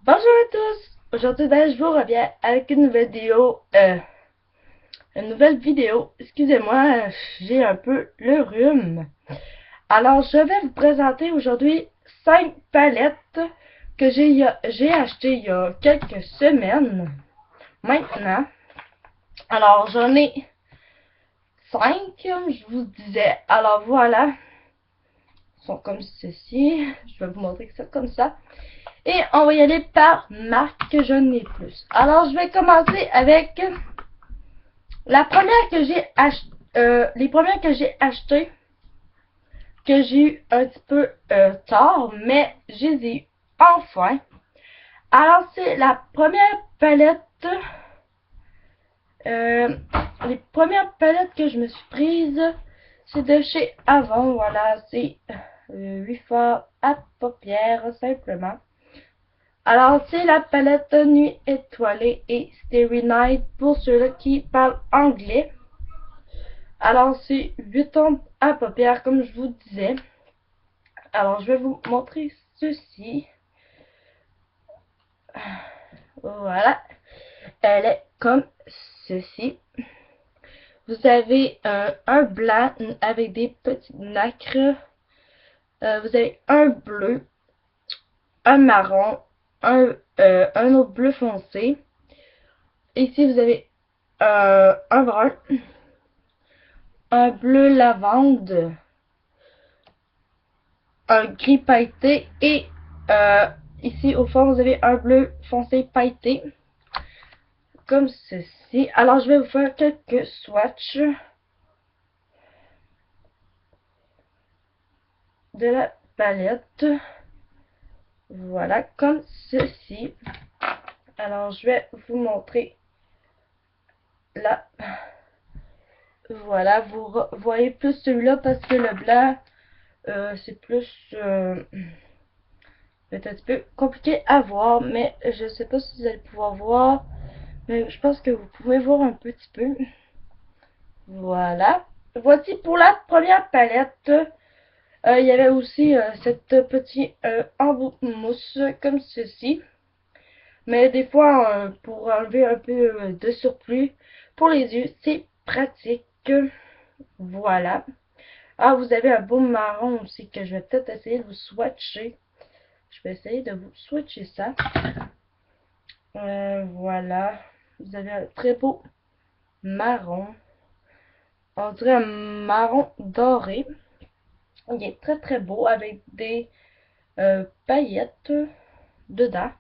Bonjour à tous! Aujourd'hui, je vous reviens avec une nouvelle vidéo. Excusez-moi, j'ai un peu le rhume. Alors, je vais vous présenter aujourd'hui 5 palettes que j'ai achetées il y a quelques semaines maintenant. Alors, j'en ai 5, je vous disais. Alors, voilà. Ils sont comme ceci. Je vais vous montrer ça comme ça. Et on va y aller par marque que j'en ai plus. Alors, je vais commencer avec la première que j'ai achetée. Les premières que j'ai achetées, que j'ai eu un petit peu tard, mais je les ai eu enfin. Alors, c'est la première palette. Euh, les premières palettes que je me suis prises, c'est de chez Avon. Voilà, c'est 8 fois à paupières, simplement. Alors, c'est la palette Nuit étoilée et Starry Night pour ceux-là qui parlent anglais. Alors, c'est 8 tons à paupières, comme je vous disais. Alors, je vais vous montrer ceci. Voilà. Elle est comme ceci. Vous avez un blanc avec des petites nacres. Vous avez un bleu, un marron, un autre bleu foncé. Ici, vous avez un brun, un bleu lavande, un gris pailleté et ici au fond vous avez un bleu foncé pailleté comme ceci. Alors je vais vous faire quelques swatchs de la palette. Voilà, comme ceci. Alors je vais vous montrer là. Voilà, vous voyez plus celui-là parce que le blanc c'est plus peut-être un petit peu compliqué à voir, mais je sais pas si vous allez pouvoir voir, mais je pense que vous pouvez voir un petit peu. Voilà. Voici pour la première palette. Il y avait aussi cette petite embout mousse comme ceci. Mais des fois, pour enlever un peu de surplus pour les yeux, c'est pratique. Voilà. Ah, vous avez un beau marron aussi que je vais peut-être essayer de vous swatcher. Je vais essayer de vous swatcher ça. Voilà. Vous avez un très beau marron. On dirait un marron doré. Il est très très beau avec des paillettes dedans.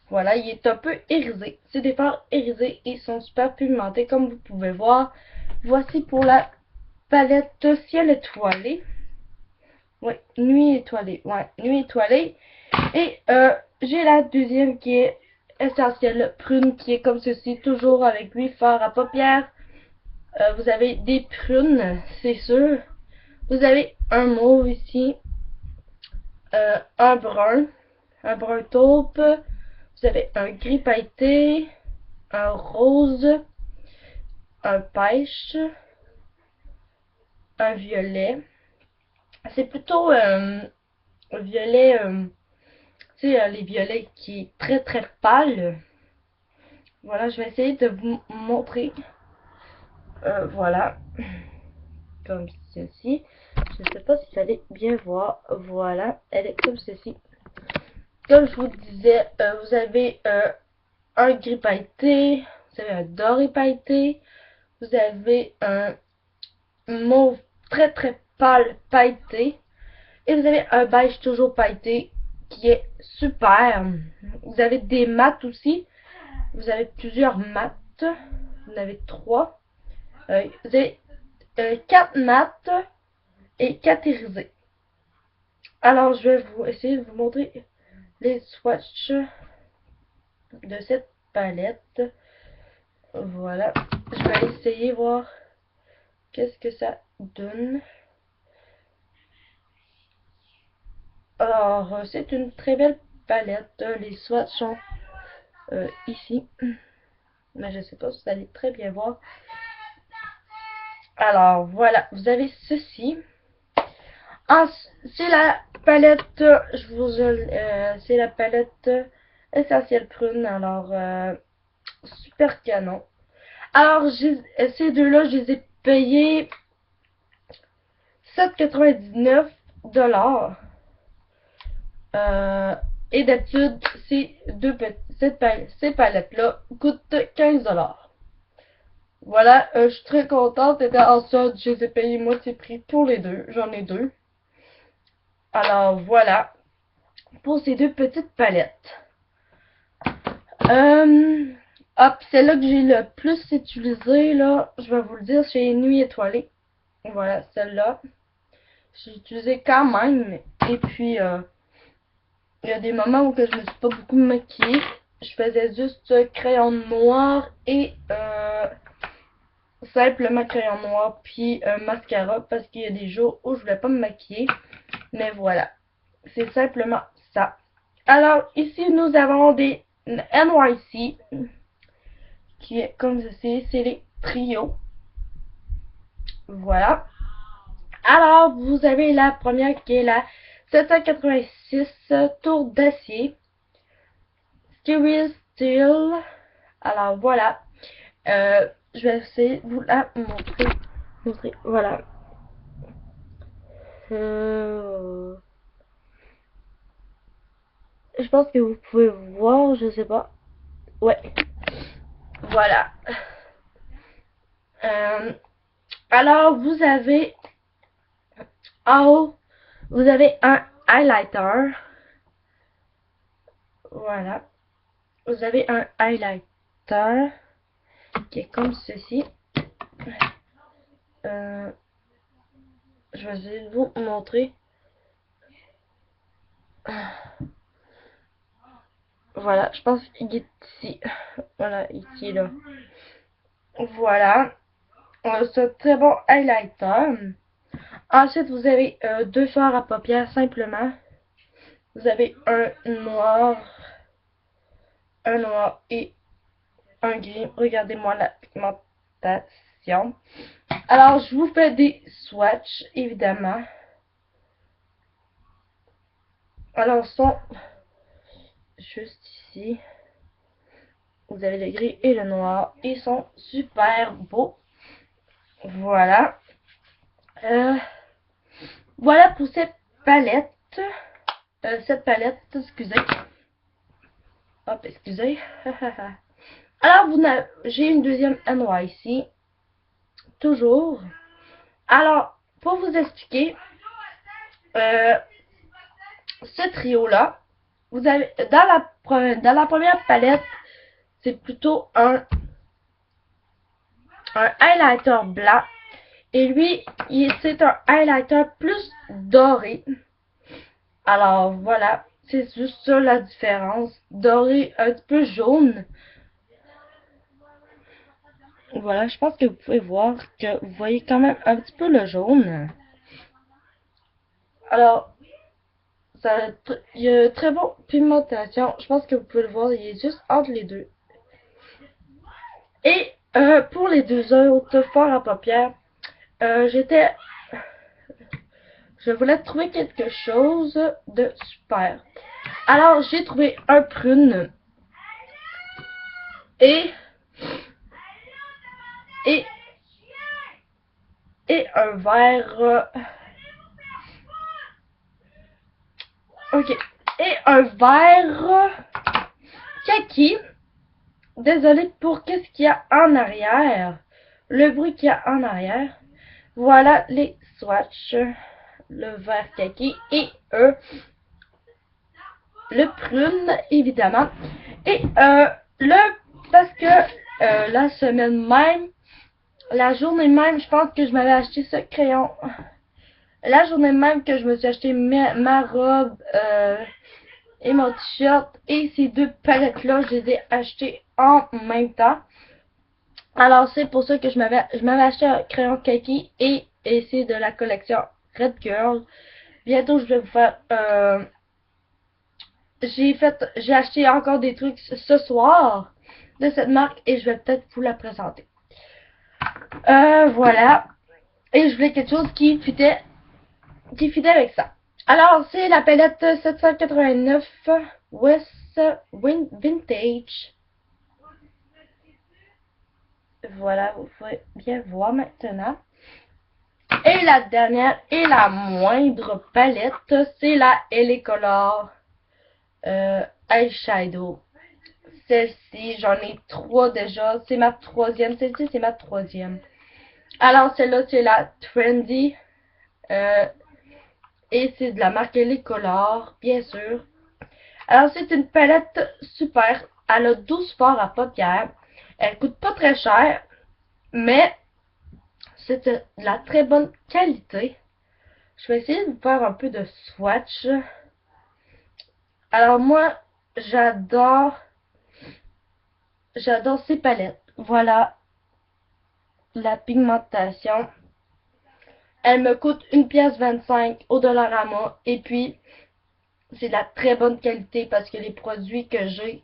Voilà, il est un peu irisé. C'est des fards irisés et ils sont super pimentés comme vous pouvez voir. Voici pour la palette ciel étoilé. Oui, nuit étoilée. Ouais, nuit étoilée. Et j'ai la deuxième qui est essentielle prune qui est comme ceci, toujours avec 8 fards à paupières. Vous avez des prunes, c'est sûr. Vous avez un mauve ici, un brun taupe. Vous avez un gris pailleté, un rose, un pêche, un violet. C'est plutôt un violet, tu sais, les violets qui est très très pâle. Voilà, je vais essayer de vous montrer. Voilà, comme ceci. Je ne sais pas si vous allez bien voir. Voilà, elle est comme ceci. Comme je vous disais, vous avez un gris pailleté, vous avez un doré pailleté, vous avez un mauve très très pâle pailleté et vous avez un beige toujours pailleté qui est super. Vous avez des mats aussi, vous avez plusieurs mats, vous en avez 3. Vous avez 4 mats et 4 irisés. Alors je vais vous essayer de vous montrer les swatchs de cette palette. Voilà, je vais essayer voir qu'est-ce que ça donne. Alors, c'est une très belle palette. Les swatchs sont ici. Mais je sais pas si vous allez très bien voir. Alors, voilà, vous avez ceci. C'est la palette, c'est la palette Essentiel prune. Alors, super canon. Alors, ces deux-là, je les ai payés 7,99 $. Et d'habitude, ces palettes-là coûtent 15 $. Voilà, je suis très contente. En solde, je les ai payés moitié prix pour les deux. J'en ai deux. Alors, voilà. Pour ces deux petites palettes. Hop, celle-là que j'ai le plus utilisée, là, je vais vous le dire, c'est Nuit étoilée. Voilà, celle-là. J'ai utilisé quand même. Et puis, il y a des moments où que je me suis pas beaucoup maquillée. Je faisais juste crayon noir et simplement crayon noir puis mascara parce qu'il y a des jours où je voulais pas me maquiller. Mais voilà, c'est simplement ça. Alors ici nous avons des NYC qui est comme ceci, c'est les trios. Voilà. Alors vous avez la première qui est la 786 tour d'acier. Curious Steel. Alors voilà. Je vais essayer de vous la montrer. Voilà. Je pense que vous pouvez voir, je sais pas. Ouais. Voilà. Alors vous avez en haut, vous avez un highlighter. Voilà. Vous avez un highlighter qui est comme ceci. Je vais essayer de vous montrer. Voilà, je pense qu'il est ici. Voilà, ici, là. Voilà. C'est un très bon highlighter. Ensuite, vous avez deux fards à paupières, simplement. Vous avez un noir et un gris. Regardez-moi la pigmentation. Alors, je vous fais des swatchs, évidemment. Alors, sont juste ici. Vous avez le gris et le noir. Ils sont super beaux. Voilà. Voilà pour cette palette. Excusez. Hop, excusez. Alors, j'ai une deuxième NYC. Toujours. Alors, pour vous expliquer, ce trio-là, vous avez dans la première palette, c'est plutôt un highlighter blanc. Et lui, c'est un highlighter plus doré. Alors, voilà. C'est juste ça la différence. Doré un petit peu jaune. Voilà, je pense que vous pouvez voir que vous voyez quand même un petit peu le jaune. Alors, il y a très bon pigmentation. Je pense que vous pouvez le voir, il est juste entre les deux. Et pour les deux autres fards à paupières, je voulais trouver quelque chose de super. Alors, j'ai trouvé un prune et un vert. Ok. Et un vert kaki. Désolée pour qu'est-ce qu'il y a en arrière. Le bruit qu'il y a en arrière. Voilà les swatchs. Le vert kaki et le prune, évidemment. Et parce que la semaine même, la journée même, je pense que je m'avais acheté ce crayon. La journée même que je me suis acheté ma robe et mon t-shirt et ces deux palettes-là, je les ai achetées en même temps. Alors c'est pour ça que je m'avais acheté un crayon kaki et c'est de la collection Red Girl. Bientôt je vais vous faire j'ai acheté encore des trucs ce soir de cette marque et je vais peut-être vous la présenter. Voilà. Et je voulais quelque chose qui fitait avec ça. Alors c'est la palette 789 West Vintage. Voilà, vous pouvez bien voir maintenant. Et la dernière et la moindre palette, c'est la LA Color Eyeshadow. Celle-ci, j'en ai 3 déjà. C'est ma troisième. Celle-ci, c'est ma troisième. Alors, celle-là, c'est la Trendy. Et c'est de la marque LA Color, bien sûr. Alors, c'est une palette super. Elle a 12 fards à paupières. Elle coûte pas très cher, mais c'est de la très bonne qualité. Je vais essayer de vous faire un peu de swatch. Alors, moi, j'adore ces palettes. Voilà la pigmentation. Elle me coûte 1,25 $ au Dollarama. Et puis, c'est de la très bonne qualité parce que les produits que j'ai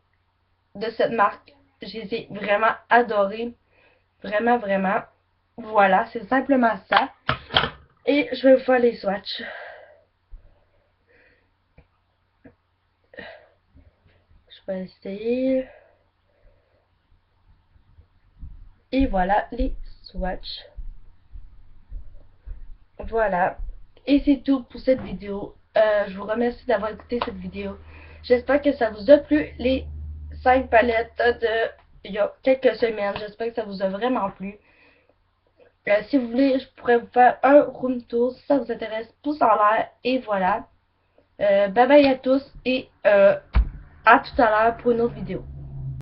de cette marque, je les ai vraiment adorés. Vraiment, vraiment. Voilà, c'est simplement ça. Et je vais vous faire les swatchs. Je vais essayer. Et voilà les swatchs. Voilà. Et c'est tout pour cette vidéo. Je vous remercie d'avoir écouté cette vidéo. J'espère que ça vous a plu, les 5 palettes de il y a quelques semaines. J'espère que ça vous a vraiment plu. Si vous voulez, je pourrais vous faire un room tour. Si ça vous intéresse, pouce en l'air. Et voilà. Bye bye à tous et à tout à l'heure pour une autre vidéo.